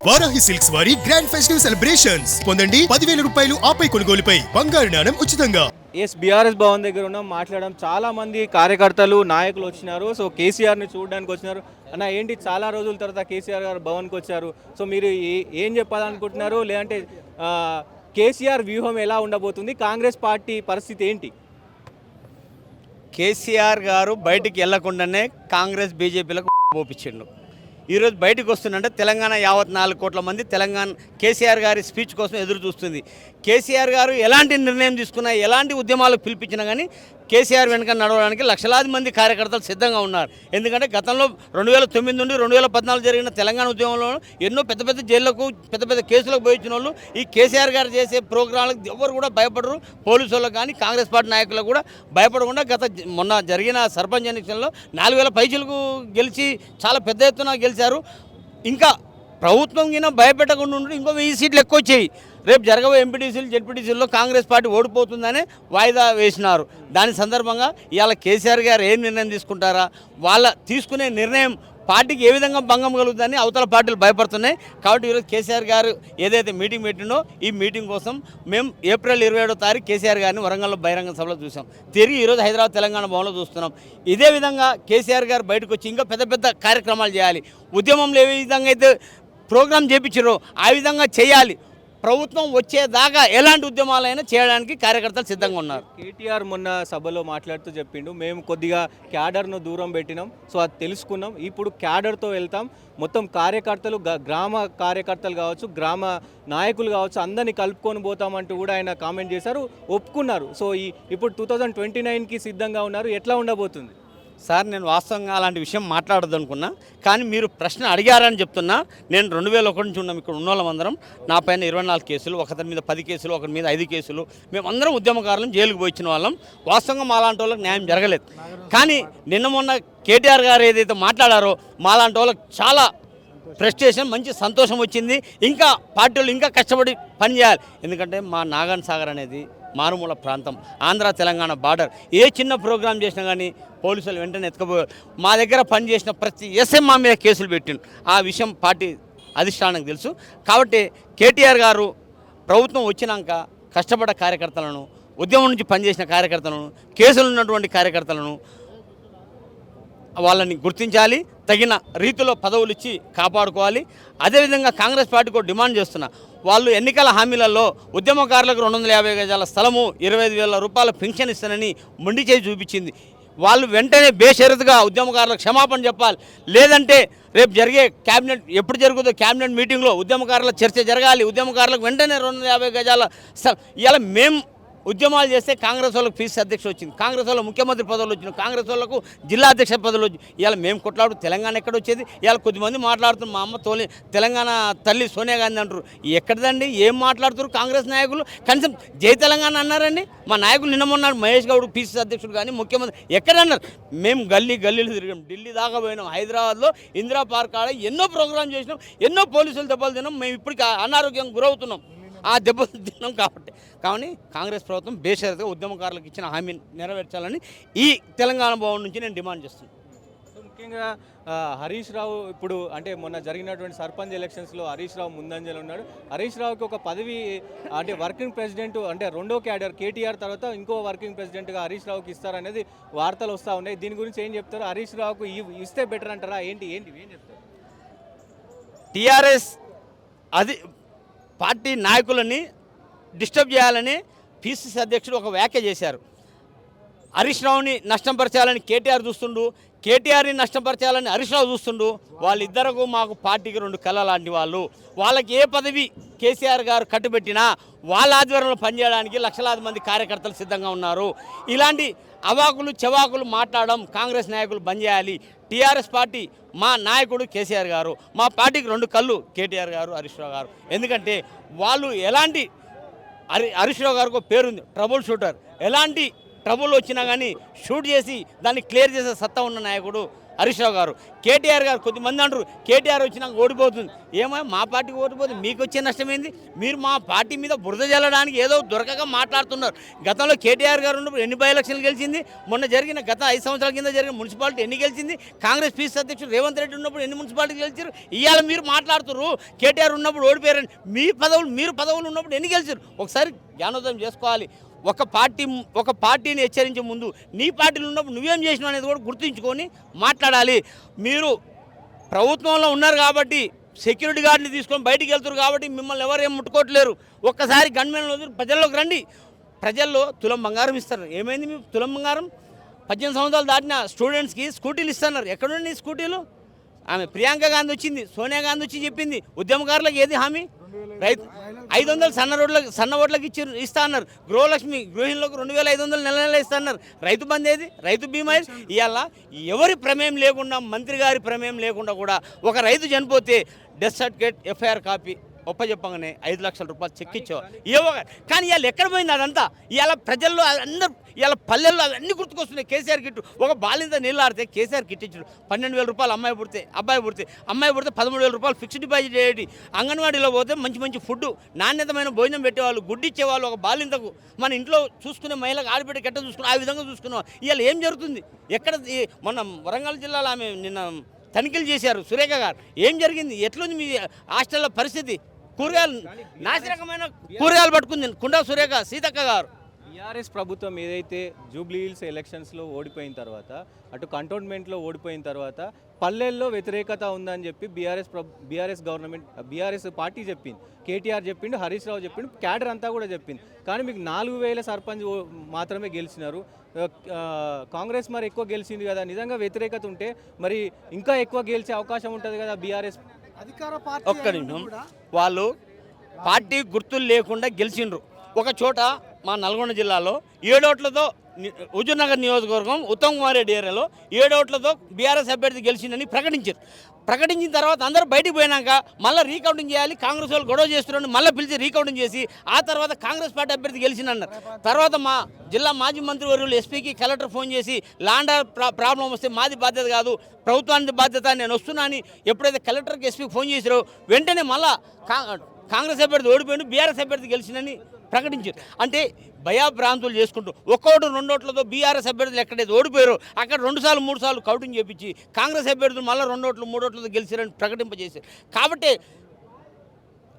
Varahi silks వారి grand festive celebrations పొందండి 10,000 రూపాయలు ఆపై కొనుగోలుపై బంగారు నాణెం ఉచితంగా. బీఆర్ఎస్ భవన్ దగ్గర ఉన్నాం, మాట్లాడడం. చాలా మంది కార్యకర్తలు నాయకులు వచ్చినారు. సో కేసీఆర్ని చూడడానికి వచ్చినారు. అన్న ఏంటి చాలా రోజుల తర్వాత కేసీఆర్ గారు భవన్కి వచ్చారు. సో మీరు ఏం చెప్పాలనుకుంటున్నారు? లేదంటే కేసీఆర్ వ్యూహం ఎలా ఉండబోతుంది? కాంగ్రెస్ పార్టీ పరిస్థితి ఏంటి? కేసీఆర్ గారు బయటికి వెళ్లకుండానే కాంగ్రెస్ బీజేపీలకు పోపించిండు. ఈరోజు బయటకు వస్తుందంటే తెలంగాణ యావత్ 4 కోట్ల మంది తెలంగాణ కేసీఆర్ గారి స్పీచ్ కోసం ఎదురు చూస్తుంది. కేసీఆర్ గారు ఎలాంటి నిర్ణయం తీసుకున్నా, ఎలాంటి ఉద్యమాలకు పిలిపించినా కానీ కేసీఆర్ వెనుక నడవడానికి లక్షలాది మంది కార్యకర్తలు సిద్ధంగా ఉన్నారు. ఎందుకంటే గతంలో 2009 నుండి 2014 జరిగిన తెలంగాణ ఉద్యమంలో ఎన్నో పెద్ద పెద్ద జైళ్లకు పెద్ద పెద్ద కేసులకు పోయించిన వాళ్ళు ఈ కేసీఆర్ గారు చేసే ప్రోగ్రాంలకు ఎవరు కూడా భయపడరు. పోలీసు వాళ్ళకు కానీ కాంగ్రెస్ పార్టీ నాయకులకు కూడా భయపడకుండా మొన్న జరిగిన సర్పంచ్ ఎన్నికల్లో 4,000 పైసలకు గెలిచి చాలా పెద్ద ఎత్తున గెలిచారు. ఇంకా ప్రభుత్వం కింద భయపెట్టకుండా ఉండి ఇంకో 1000 సీట్లు ఎక్కువ వచ్చాయి. రేపు జరగబోయే ఎంపీటీసీలు జెడ్పీటీసీల్లో కాంగ్రెస్ పార్టీ ఓడిపోతుందని వాయిదా వేసినారు. దాని సందర్భంగా ఇవాళ కేసీఆర్ గారు ఏం నిర్ణయం తీసుకుంటారా, వాళ్ళ తీసుకునే నిర్ణయం పార్టీకి ఏ విధంగా భంగం కలుగుతుందని అవతల పార్టీలు భయపడుతున్నాయి. కాబట్టి ఈరోజు కేసీఆర్ గారు ఏదైతే మీటింగ్ పెట్టిండో ఈ మీటింగ్ కోసం మేము ఏప్రిల్ 27వ తారీఖు కేసీఆర్ గారిని వరంగల్లో బహిరంగ సభలో చూసాం. తిరిగి ఈరోజు హైదరాబాద్ తెలంగాణ భవన్లో చూస్తున్నాం. ఇదే విధంగా కేసీఆర్ గారు బయటకు వచ్చి ఇంకా పెద్ద పెద్ద కార్యక్రమాలు చేయాలి. ఉద్యమంలో ఏ విధంగా అయితే ప్రోగ్రాం చేయించారో ఆ విధంగా చేయాలి. ప్రభుత్వం వచ్చేదాకా ఎలాంటి ఉద్యమాలైనా చేయడానికి కార్యకర్తలు సిద్ధంగా ఉన్నారు. కేటీఆర్ మొన్న సభలో మాట్లాడుతూ చెప్పిండు, మేము కొద్దిగా క్యాడర్ను దూరం పెట్టినాం. సో అది తెలుసుకున్నాం. ఇప్పుడు క్యాడర్తో వెళ్తాం. మొత్తం కార్యకర్తలు, గ్రామ కార్యకర్తలు కావచ్చు, గ్రామ నాయకులు కావచ్చు, అందరినీ కలుపుకొని పోతామంటూ కూడా ఆయన కామెంట్ చేశారు, ఒప్పుకున్నారు. సో ఇప్పుడు 2029కి సిద్ధంగా ఉన్నారు. ఎట్లా ఉండబోతుంది? సార్, నేను వాస్తవంగా అలాంటి విషయం మాట్లాడద్దు అనుకున్నా, కానీ మీరు ప్రశ్న అడిగారని చెప్తున్నా. నేను 2001 నుంచి ఉన్నాం ఇక్కడ ఉన్న వాళ్ళమందరం. నా పైన 24 కేసులు, ఒకరి మీద 10 కేసులు, ఒకరి మీద 5 కేసులు. మేమందరం ఉద్యమకారులను జైలుకు పోయించిన వాళ్ళం. వాస్తవంగా మాలాంటి వాళ్ళకి న్యాయం జరగలేదు. కానీ నిన్న మొన్న కేటీఆర్ గారు ఏదైతే మాట్లాడారో మాలాంటి వాళ్ళకి చాలా ఫ్రస్ట్రేషన్, మంచి సంతోషం వచ్చింది. ఇంకా పార్టీలు ఇంకా కష్టపడి పనిచేయాలి. ఎందుకంటే మా నాగార్జున సాగర్ అనేది మారుమూల ప్రాంతం, ఆంధ్ర తెలంగాణ బార్డర్. ఏ చిన్న ప్రోగ్రాం చేసినా కానీ పోలీసులు వెంటనే ఎత్తుకుపోయారు. మా దగ్గర పనిచేసిన ప్రతి ఎస్ఎంఆ మీద కేసులు పెట్టిండు. ఆ విషయం పార్టీ అధిష్టానానికి తెలుసు. కాబట్టి కేటీఆర్ గారు ప్రభుత్వం వచ్చినాక కష్టపడ్డ కార్యకర్తలను, ఉద్యమం నుంచి పనిచేసిన కార్యకర్తలను, కేసులు ఉన్నటువంటి కార్యకర్తలను వాళ్ళని గుర్తించాలి, తగిన రీతిలో పదవులు ఇచ్చి కాపాడుకోవాలి. అదేవిధంగా కాంగ్రెస్ పార్టీకి డిమాండ్ చేస్తున్నా, వాళ్ళు ఎన్నికల హామీలలో ఉద్యమకారులకు 250 గజాల స్థలము, 25,000 రూపాయల పెన్షన్ ఇస్తానని మొండి చేసి చూపించింది. వాళ్ళు వెంటనే బేషరతుగా ఉద్యమకారులకు క్షమాపణ చెప్పాలి. లేదంటే రేపు జరిగే క్యాబినెట్ ఎప్పుడు జరుగుతుందో క్యాబినెట్ మీటింగ్లో ఉద్యమకారుల చర్చ జరగాలి. ఉద్యమకారులకు వెంటనే 250 గజాల స్థలం. ఇలా మేము ఉద్యమాలు చేస్తే కాంగ్రెస్ వాళ్ళకు పీసీ అధ్యక్షుడు వచ్చింది, కాంగ్రెస్ వాళ్ళకు ముఖ్యమంత్రి పదవులు వచ్చింది, కాంగ్రెస్ వాళ్ళకు జిల్లా అధ్యక్ష పదవులు వచ్చింది. ఇవాళ మేము కొట్లాడు తెలంగాణ ఎక్కడ వచ్చేది? ఇవాళ కొద్దిమంది మాట్లాడుతున్నారు, మా అమ్మ తెలంగాణ తల్లి సోనియా గాంధీ అంటారు. ఎక్కడదండి? ఏం మాట్లాడుతారు కాంగ్రెస్ నాయకులు? కనీసం జై తెలంగాణ అన్నారండి? మా నాయకులు నిన్న మొన్నాడు మహేష్ గౌడ్ పీసీ అధ్యక్షుడు కానీ ముఖ్యమంత్రి ఎక్కడన్నారు? మేము గల్లీలు తిరిగాం, ఢిల్లీ దాకా పోయినాం, హైదరాబాద్లో ఇందిరా పార్క్ ఆడ ఎన్నో ప్రోగ్రాం చేసినాం, ఎన్నో పోలీసులు దెబ్బలు తిన్నాం. మేము ఇప్పటికీ అనారోగ్యం గురవుతున్నాం ఆ దెబ్బలు తిన్నాం. కానీ కాంగ్రెస్ ప్రభుత్వం బేషరతుగా ఉద్యమకారులకు ఇచ్చిన హామీని నెరవేర్చాలని ఈ తెలంగాణ భవన్ నుంచి నేను డిమాండ్ చేస్తున్నాను. ముఖ్యంగా హరీష్ రావు ఇప్పుడు అంటే మొన్న జరిగినటువంటి సర్పంచ్ ఎలక్షన్స్లో హరీష్ రావు ముందంజలో ఉన్నాడు. హరీష్ రావుకి ఒక పదవి అంటే వర్కింగ్ ప్రెసిడెంట్, అంటే రెండో క్యాడర్ కేటీఆర్ తర్వాత ఇంకో వర్కింగ్ ప్రెసిడెంట్గా హరీష్ రావుకి ఇస్తారనేది వార్తలు వస్తూ ఉన్నాయి. దీని గురించి ఏం చెప్తారు? హరీష్ రావుకు ఇస్తే బెటర్ అంటారా? ఏం చెప్తారు? టీఆర్ఎస్ అది పార్టీ నాయకులని డిస్టర్బ్ చేయాలని పిసిసి అధ్యక్షుడు ఒక వ్యాఖ్య చేశారు. హరీష్ రావుని నష్టపరచాలని కేటీఆర్ చూస్తుండు, కేటీఆర్ని నష్టపరచాలని హరీష్ రావు చూస్తుండు. వాళ్ళిద్దరకు మాకు పార్టీకి 2 కళ లాంటి వాళ్ళు. వాళ్ళకి ఏ పదవి కేసీఆర్ గారు కట్టుబెట్టినా వాళ్ళ ఆధ్వర్యంలో పనిచేయడానికి లక్షలాది మంది కార్యకర్తలు సిద్ధంగా ఉన్నారు. ఇలాంటి అవాకులు చెవాకులు మాట్లాడడం కాంగ్రెస్ నాయకులు బంద్ చేయాలి. టీఆర్ఎస్ పార్టీ మా నాయకుడు కేసీఆర్ గారు, మా పార్టీకి 2 కళ్ళు కేటీఆర్ గారు, హరీష్ రావు గారు. ఎందుకంటే వాళ్ళు ఎలాంటి హరీష్ రావు గారికి పేరుంది ట్రబుల్ షూటర్. ఎలాంటి ట్రబుల్ వచ్చినా కానీ షూట్ చేసి దాన్ని క్లియర్ చేసే సత్తా ఉన్న నాయకుడు హరీష్ రావు గారు. కేటీఆర్ గారు కొద్దిమంది అంటారు కేటీఆర్ వచ్చినాక ఓడిపోతుంది. ఏమో మా పార్టీకి ఓడిపోతుంది, మీకు వచ్చే నష్టమైంది? మీరు మా పార్టీ మీద బురద జల్లడానికి ఏదో దొరకక మాట్లాడుతున్నారు. గతంలో కేటీఆర్ గారు ఉన్నప్పుడు ఎన్ని బై ఎలక్షన్లు గెలిచింది? మొన్న జరిగిన గత 5 సంవత్సరాల కింద జరిగిన మున్సిపాలిటీ ఎన్ని గెలిచింది? కాంగ్రెస్ పీసీ అధ్యక్షుడు రేవంత్ రెడ్డి ఉన్నప్పుడు ఎన్ని మున్సిపాలిటీ గెలిచారు? ఇవాళ మీరు మాట్లాడుతున్నారు కేటీఆర్ ఉన్నప్పుడు ఓడిపోయారని. మీరు పదవులు ఉన్నప్పుడు ఎన్ని గెలిచారు? ఒకసారి జ్ఞానోదయం చేసుకోవాలి. ఒక పార్టీని హెచ్చరించే ముందు నీ పార్టీలు ఉన్నప్పుడు నువ్వేం చేసినావు అనేది కూడా గుర్తుంచుకొని మాట్లాడాలి. మీరు ప్రభుత్వంలో ఉన్నారు కాబట్టి సెక్యూరిటీ గార్డుని తీసుకొని బయటికి వెళ్తారు కాబట్టి మిమ్మల్ని ఎవరేం ముట్టుకోవట్లేరు. ఒక్కసారి గన్మెన్లు వదిలి ప్రజల్లోకి రండి. ప్రజల్లో తులం బంగారం ఇస్తారు. ఏమైంది మీ తులం బంగారం? 18 సంవత్సరాలు దాటిన స్టూడెంట్స్కి స్కూటీలు ఇస్తున్నారు. ఎక్కడుండి స్కూటీలు? ఆమె ప్రియాంక గాంధీ వచ్చింది, సోనియా గాంధీ వచ్చి చెప్పింది. ఉద్యమకారులకు ఏది హామీ? రైతు 500 సన్న ఓట్లకు ఇస్తా అన్నారు. గృహలక్ష్మి గృహిణులకు 2500 నెల ఇస్తా అన్నారు. రైతు బంద్ ఏది? రైతు బీమా ఏది? ఇవాళ ఎవరి ప్రమేయం లేకుండా, మంత్రి గారి ప్రమేయం లేకుండా కూడా ఒక రైతు చనిపోతే డెత్ సర్టిఫికేట్, ఎఫ్ఐఆర్ కాపీ ఒప్పచెప్పగానే 5 లక్షల రూపాయలు చెక్ ఇచ్చేవారు. కానీ ఇవాళ ఎక్కడ పోయింది అదంతా? ఇవాళ ప్రజల్లో అందరూ ఇవాళ పల్లెల్లో అవన్నీ గుర్తుకొస్తున్నాయి. కేసీఆర్ కిట్టు ఒక బాలింత నీళ్ళు ఆడితే కేసీఆర్ కిట్ ఇచ్చాడు. 12,000 రూపాయలు అమ్మాయి పుడితే 13,000 రూపాయలు ఫిక్స్డ్ డిపాజిట్ అయ్యేది. అంగన్వాడీలో పోతే మంచి ఫుడ్, నాణ్యతమైన భోజనం పెట్టేవాళ్ళు, గుడ్డు ఇచ్చేవాళ్ళు. ఒక బాలింతకు మన ఇంట్లో చూసుకునే మహిళకు ఆడబిడ్డ ఎట్ట చూసుకుని ఆ విధంగా చూసుకున్నాం. ఇవాళ ఏం జరుగుతుంది? ఎక్కడ మన వరంగల్ జిల్లాలో ఆమె నిన్న తనిఖీలు చేశారు సురేఖ గారు. ఏం జరిగింది? ఎట్లుంది మీ హాస్టల్లో పరిస్థితి? కూరగాయలు నాసిరకమైన కూరగాయలు పట్టుకుంది కుండా సురేఖ సీతక్క గారు. బీఆర్ఎస్ ప్రభుత్వం ఏదైతే జూబ్లీ హిల్స్ ఎలక్షన్స్లో ఓడిపోయిన తర్వాత, అటు కంటోన్మెంట్లో ఓడిపోయిన తర్వాత పల్లెల్లో వ్యతిరేకత ఉందని చెప్పి బీఆర్ఎస్ పార్టీ చెప్పింది. కేటీఆర్ చెప్పిండు, హరీష్ రావు చెప్పిండు, క్యాడర్ అంతా కూడా చెప్పింది. కానీ మీకు 4000 సర్పంచ్ మాత్రమే గెలిచినారు. కాంగ్రెస్ మరి ఎక్కువ గెలిచింది కదా. నిజంగా వ్యతిరేకత ఉంటే మరి ఇంకా ఎక్కువ గెలిచే అవకాశం ఉంటుంది కదా బీఆర్ఎస్. ఒక్క నిమిషం. వాళ్ళు పార్టీ గుర్తులు లేకుండా గెలిచిండ్రు. ఒక చోట మా నల్గొండ జిల్లాలో 7 ఓట్లతో హుజూర్నగర్ నియోజకవర్గం ఉత్తమ్ కుమార్ రెడ్డి ఏరియాలో 7 ఓట్లతో బీఆర్ఎస్ అభ్యర్థి గెలిచిందని ప్రకటించిన తర్వాత అందరూ బయటికి పోయినాక మళ్ళీ రీకౌంటింగ్ చేయాలి, కాంగ్రెస్ వాళ్ళు గొడవ చేస్తున్నారని మళ్ళీ పిలిచి రీకౌంటింగ్ చేసి ఆ తర్వాత కాంగ్రెస్ పార్టీ అభ్యర్థి గెలిచిందన్నారు. తర్వాత మా జిల్లా మాజీ మంత్రి వర్యులు ఎస్పీకి కలెక్టర్ ఫోన్ చేసి ల్యాండ్ ప్రాబ్లం వస్తే మాది బాధ్యత కాదు, ప్రభుత్వానికి బాధ్యత, నేను వస్తున్నా అని ఎప్పుడైతే కలెక్టర్కి ఎస్పీకి ఫోన్ చేసారో వెంటనే మళ్ళీ కాంగ్రెస్ అభ్యర్థి ఓడిపోయిండు, బీఆర్ఎస్ అభ్యర్థి గెలిచిందని ప్రకటించారు. అంటే భయాభ్రాంతులు చేసుకుంటూ 1 ఓటు 2 ఓట్లతో బీఆర్ఎస్ అభ్యర్థులు ఎక్కడైతే ఓడిపోయారో అక్కడ 2 సార్లు 3 సార్లు కౌంటింగ్ చేపించి కాంగ్రెస్ అభ్యర్థులు మళ్ళీ 2 ఓట్లు 3 ఓట్లతో గెలిచారని ప్రకటింపజేశారు. కాబట్టి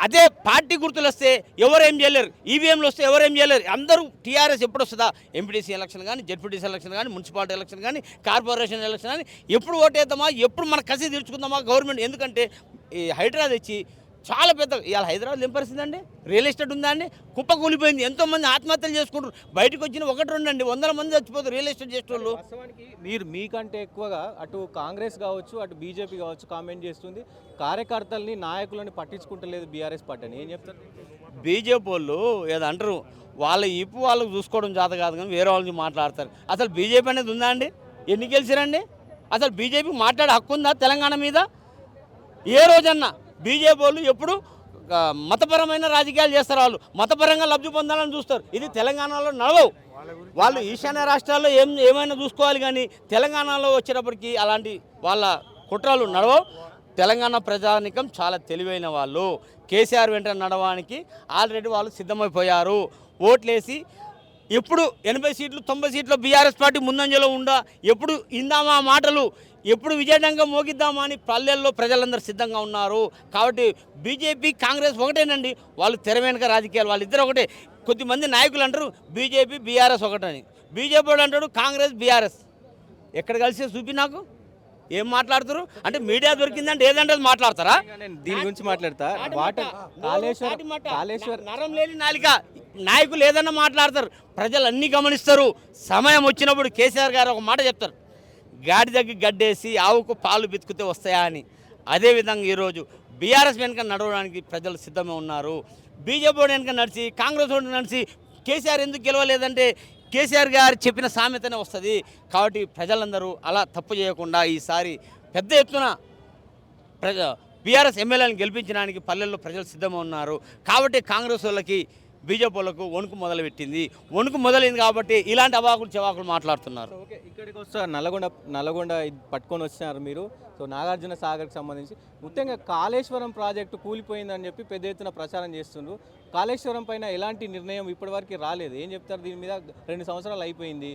అదే పార్టీ గుర్తులు వస్తే ఎవరేం చేయలేరు, ఈవీఎంలు వస్తే ఎవరేం చేయలేరు. అందరూ టీఆర్ఎస్ ఎప్పుడు వస్తుందా? ఎంపీటీసీ ఎలక్షన్ కానీ, జెడ్పీటీసీ ఎలక్షన్ కానీ, మున్సిపాలిటీ ఎలక్షన్ కానీ, కార్పొరేషన్ ఎలక్షన్ కానీ ఎప్పుడు ఓటేద్దామా, ఎప్పుడు మన కసి తీర్చుకుందామా గవర్నమెంట్. ఎందుకంటే ఈ హైడ్రా తెచ్చి చాలా పెద్ద ఇవాళ హైదరాబాద్ ఏం పరిస్థితి అండి? రియల్ ఎస్టేట్ ఉందా అండి? కుప్ప కూలిపోయింది. ఎంతోమంది ఆత్మహత్యలు చేసుకుంటారు. బయటకు వచ్చిన 1-2 అండి, 100 మంది చచ్చిపోతారు రియల్ ఎస్టేట్ చేసేవాళ్ళు. వాస్తవానికి మీకంటే ఎక్కువగా అటు కాంగ్రెస్ కావచ్చు, అటు బీజేపీ కావచ్చు కామెంట్ చేస్తుంది. కార్యకర్తల్ని, నాయకులని పట్టించుకుంటలేదు బీఆర్ఎస్ పార్టీ అని ఏం చెప్తారు? బీజేపీ వాళ్ళు ఏదో అంటారు, వాళ్ళ ఇప్పు వాళ్ళకు చూసుకోవడం చేత కాదు కానీ వేరే వాళ్ళని మాట్లాడతారు. అసలు బీజేపీ అనేది ఉందా అండి? ఎన్ని గెలిచారండి? అసలు బీజేపీకి మాట్లాడే హక్కు ఉందా తెలంగాణ మీద? ఏ రోజన్నా బీజేపీ వాళ్ళు ఎప్పుడు మతపరమైన రాజకీయాలు చేస్తారు. వాళ్ళు మతపరంగా లబ్ధి పొందాలని చూస్తారు. ఇది తెలంగాణలో నడవవు. వాళ్ళు ఈశాన్య రాష్ట్రాల్లో ఏమైనా చూసుకోవాలి కానీ తెలంగాణలో వచ్చేటప్పటికి అలాంటి వాళ్ళ కుట్రలు నడవవు. తెలంగాణ ప్రజానికం చాలా తెలివైన వాళ్ళు. కేసీఆర్ వెంట నడవడానికి ఆల్రెడీ వాళ్ళు సిద్ధమైపోయారు. ఓట్లేసి ఎప్పుడు 80 సీట్లు 90 సీట్లు బీఆర్ఎస్ పార్టీ ముందంజలో ఉందా, ఎప్పుడు ఇందామా మాటలు, ఎప్పుడు విజయడంగా మోగిద్దామా అని పల్లెల్లో ప్రజలందరూ సిద్ధంగా ఉన్నారు. కాబట్టి బీజేపీ కాంగ్రెస్ ఒకటేనండి. వాళ్ళు తెర వెనుక రాజకీయాలు వాళ్ళిద్దరు ఒకటే. కొద్దిమంది నాయకులు అంటారు బీజేపీ బీఆర్ఎస్ ఒకటని, బీజేపీ వాడు అంటాడు కాంగ్రెస్ బీఆర్ఎస్. ఎక్కడ కలిసి చూపి నాకు ఏం మాట్లాడుతారు? అంటే మీడియా దొరికిందంటే ఏదంటే అది మాట్లాడతారా? దీని గురించి మాట్లాడతా. కాళేశ్వర్ నరం లేని నాలిక నాయకులు ఏదన్నా మాట్లాడతారు, ప్రజలు అన్నీ గమనిస్తారు. సమయం వచ్చినప్పుడు కేసీఆర్ గారు ఒక మాట చెప్తారు, గాడిదకి గడ్డేసి ఆవుకు పాలు బితుకుతే వస్తాయా అని. అదేవిధంగా ఈరోజు బీఆర్ఎస్ వెనుక నడవడానికి ప్రజలు సిద్ధమే ఉన్నారు. బీజేపీ వెనుక నడిచి కాంగ్రెస్ నడిచి కేసీఆర్ ఎందుకు గెలవలేదంటే కేసీఆర్ గారు చెప్పిన సామెతనే వస్తుంది. కాబట్టి ప్రజలందరూ అలా తప్పు చేయకుండా ఈసారి పెద్ద ఎత్తున బీఆర్ఎస్ ఎమ్మెల్యేలను గెలిపించడానికి పల్లెల్లో ప్రజలు సిద్ధంగా ఉన్నారు. కాబట్టి కాంగ్రెస్ వాళ్ళకి బీజేపీ వాళ్ళకు వణుకు మొదలుపెట్టింది. వణుకు మొదలైంది కాబట్టి ఇలాంటి అవాకులు చెవాకులు మాట్లాడుతున్నారు. ఓకే, ఇక్కడికి వస్తా నల్లగొండ ఇది పట్టుకొని వచ్చినారు మీరు. సో నాగార్జున సాగర్కి సంబంధించి ముఖ్యంగా కాళేశ్వరం ప్రాజెక్టు కూలిపోయిందని చెప్పి పెద్ద ఎత్తున ప్రచారం చేస్తున్నారు. కాళేశ్వరం పైన ఎలాంటి నిర్ణయం ఇప్పటివరకు రాలేదు. ఏం చెప్తారు దీని మీద? 2 సంవత్సరాలు అయిపోయింది.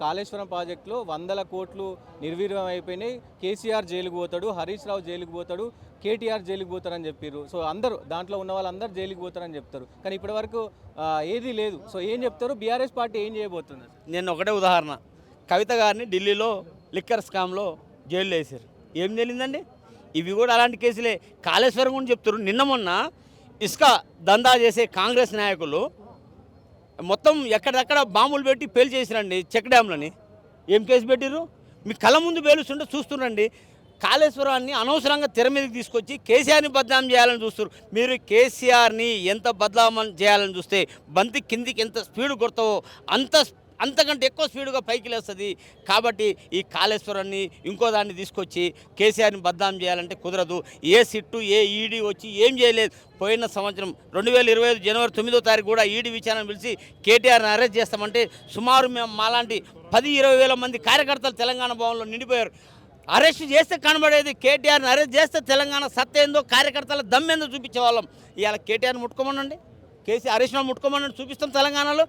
కాళేశ్వరం ప్రాజెక్టులో 100 కోట్లు నిర్వీర్యం అయిపోయినాయి. కేసీఆర్ జైలుకు పోతాడు, హరీష్ రావు జైలుకు పోతాడు, కేటీఆర్ జైలుకు పోతారని చెప్పారు. సో అందరూ దాంట్లో ఉన్న వాళ్ళందరూ జైలుకు పోతారని చెప్తారు. కానీ ఇప్పటివరకు ఏదీ లేదు. సో ఏం చెప్తారు? బీఆర్ఎస్ పార్టీ ఏం చేయబోతుంది? నేను ఒకటే ఉదాహరణ, కవిత గారిని ఢిల్లీలో లిక్కర్ స్కామ్లో జైల్లో వేసారు. ఏం జరిగిందండి? ఇవి కూడా అలాంటి కేసులే. కాళేశ్వరం గురించి చెప్తారు. నిన్న మొన్న ఇసుక దందా చేసే కాంగ్రెస్ నాయకులు మొత్తం ఎక్కడెక్కడ బాంబులు పెట్టి పేలు చేసిరండి చెక్ డ్యాంలని. ఏం కేసు పెట్టిర్రు? మీ కళ్ళ ముందు పేలుస్తుంటే చూస్తున్నారండి. కాళేశ్వరాన్ని అనవసరంగా తెర మీదకి తీసుకొచ్చి కేసీఆర్ని బద్నాం చేయాలని చూస్తారు. మీరు కేసీఆర్ని ఎంత బద్నామం చేయాలని చూస్తే బంతి కిందికి ఎంత స్పీడ్ కొడతావో అంతకంటే ఎక్కువ స్పీడ్గా పైకి లేస్తుంది. కాబట్టి ఈ కాళేశ్వరాన్ని ఇంకో దాన్ని తీసుకొచ్చి కేసీఆర్ని బద్నాం చేయాలంటే కుదరదు. ఏ సిట్టు ఏ ఈడీ వచ్చి ఏం చేయలేదు. పోయిన సంవత్సరం 2025 జనవరి 9వ తారీఖు కూడా ఈడీ విచారణ పిలిచి కేటీఆర్ని అరెస్ట్ చేస్తామంటే సుమారు మేము మాలాంటి 10-20 వేల మంది కార్యకర్తలు తెలంగాణ భవన్లో నిండిపోయారు. అరెస్ట్ చేస్తే కనబడేది, కేటీఆర్ని అరెస్ట్ చేస్తే తెలంగాణ సత్తేందో కార్యకర్తల దమ్మేందో చూపించేవాళ్ళం. ఇవాళ కేటీఆర్ని ముట్టుకోమనండి, కేసీఆర్ హరీష్ను ముట్టుకోమని చూపిస్తాం. తెలంగాణలో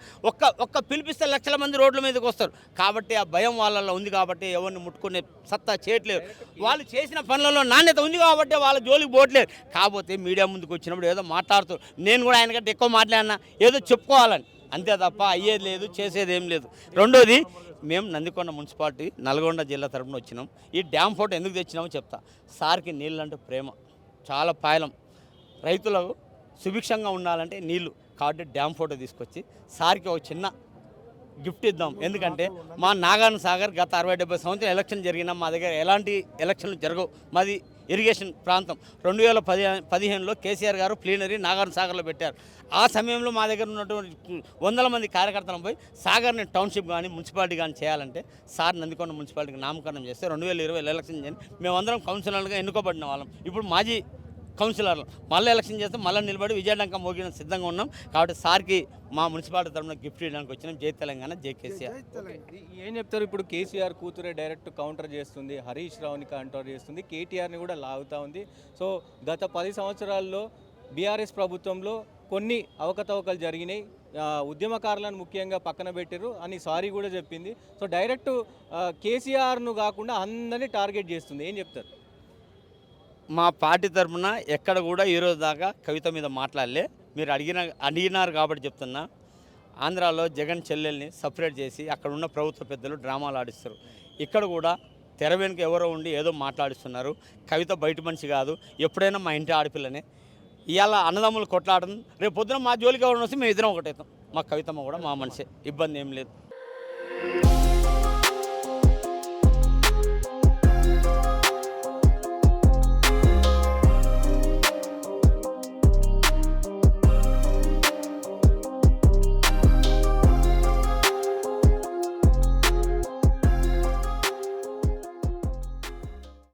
ఒక్క పిలిపిస్తే లక్షల మంది రోడ్ల మీదకి వస్తారు. కాబట్టి ఆ భయం వాళ్ళల్లో ఉంది కాబట్టి ఎవరిని ముట్టుకునే సత్తా చేయట్లేదు. వాళ్ళు చేసిన పనులలో నాణ్యత ఉంది కాబట్టి వాళ్ళ జోలికి పోవట్లేదు. కాకపోతే మీడియా ముందుకు వచ్చినప్పుడు ఏదో మాట్లాడుతూ నేను కూడా ఆయనకంటే ఎక్కువ మాట్లాడినా ఏదో చెప్పుకోవాలని, అంతే తప్ప అయ్యేది లేదు, చేసేది ఏం లేదు. రెండోది, మేము నందికొండ మున్సిపాలిటీ నల్గొండ జిల్లా తరపున వచ్చినాం. ఈ డ్యామ్ ఫోటో ఎందుకు తెచ్చినామో చెప్తా. సార్కి నీళ్ళంటే ప్రేమ, చాలా పాయలం. రైతులకు సుభిక్షంగా ఉండాలంటే నీళ్లు, కాబట్టి డ్యామ్ ఫోటో తీసుకొచ్చి సార్కి ఒక చిన్న గిఫ్ట్ ఇద్దాం. ఎందుకంటే మా నాగార్జున సాగర్ గత 60-70 సంవత్సరాలు ఎలక్షన్ జరిగినా మా దగ్గర ఎలాంటి ఎలక్షన్లు జరగవు. మాది ఇరిగేషన్ ప్రాంతం. 2015లో కేసీఆర్ గారు ప్లీనరీ నాగార్జున సాగర్లో పెట్టారు. ఆ సమయంలో మా దగ్గర ఉన్నటువంటి 100 మంది కార్యకర్తలను పోయి సాగర్ని టౌన్షిప్ కానీ మున్సిపాలిటీ కానీ చేయాలంటే సార్ నందికొండ మున్సిపాలిటీకి నామకరణం చేస్తే 2020 ఎలక్షన్ చేసి మేమందరం కౌన్సిలర్లుగా ఎన్నుకోబడిన వాళ్ళం. ఇప్పుడు మాజీ కౌన్సిలర్లు మళ్ళీ ఎలక్షన్ చేస్తే మళ్ళీ నిలబడి విజయడంకం మోగిన సిద్ధంగా ఉన్నాం. కాబట్టి సార్కి మా మున్సిపాలిటీ తరఫున గిఫ్ట్ ఇవ్వడానికి వచ్చినాం. జై తెలంగాణ, జై కేసీఆర్. ఏం చెప్తారు? ఇప్పుడు కేసీఆర్ కూతురే డైరెక్ట్ కౌంటర్ చేస్తుంది, హరీష్ రావుని కౌంటర్ చేస్తుంది, కేటీఆర్ని కూడా లాగుతూ ఉంది. సో గత 10 సంవత్సరాల్లో బీఆర్ఎస్ ప్రభుత్వంలో కొన్ని అవకతవకలు జరిగినాయి, ఉద్యమకారులను ముఖ్యంగా పక్కన పెట్టారు అని సారీ కూడా చెప్పింది. సో డైరెక్ట్ కేసీఆర్ను కాకుండా అందరినీ టార్గెట్ చేస్తుంది. ఏం చెప్తారు? మా పార్టీ తరఫున ఎక్కడ కూడా ఈరోజు దాకా కవిత మీద మాట్లాడలే. మీరు అడిగినారు కాబట్టి చెప్తున్నా. ఆంధ్రాలో జగన్ చెల్లెల్ని సపరేట్ చేసి అక్కడ ఉన్న ప్రభుత్వ పెద్దలు డ్రామాలు ఆడిస్తారు. ఇక్కడ కూడా తెర వెనుక ఎవరో ఉండి ఏదో మాట్లాడిస్తున్నారు. కవిత బయట మనిషి కాదు, ఎప్పుడైనా మా ఇంటి ఆడపిల్లనే. ఇవాళ అన్నదమ్ములు కొట్లాడడం, రేపు పొద్దున మా జోలికి ఎవరు వస్తే మేము ఇద్దరం ఒకటవుతాం. మా కవితమ్మ కూడా మా మనిషే, ఇబ్బంది ఏం లేదు.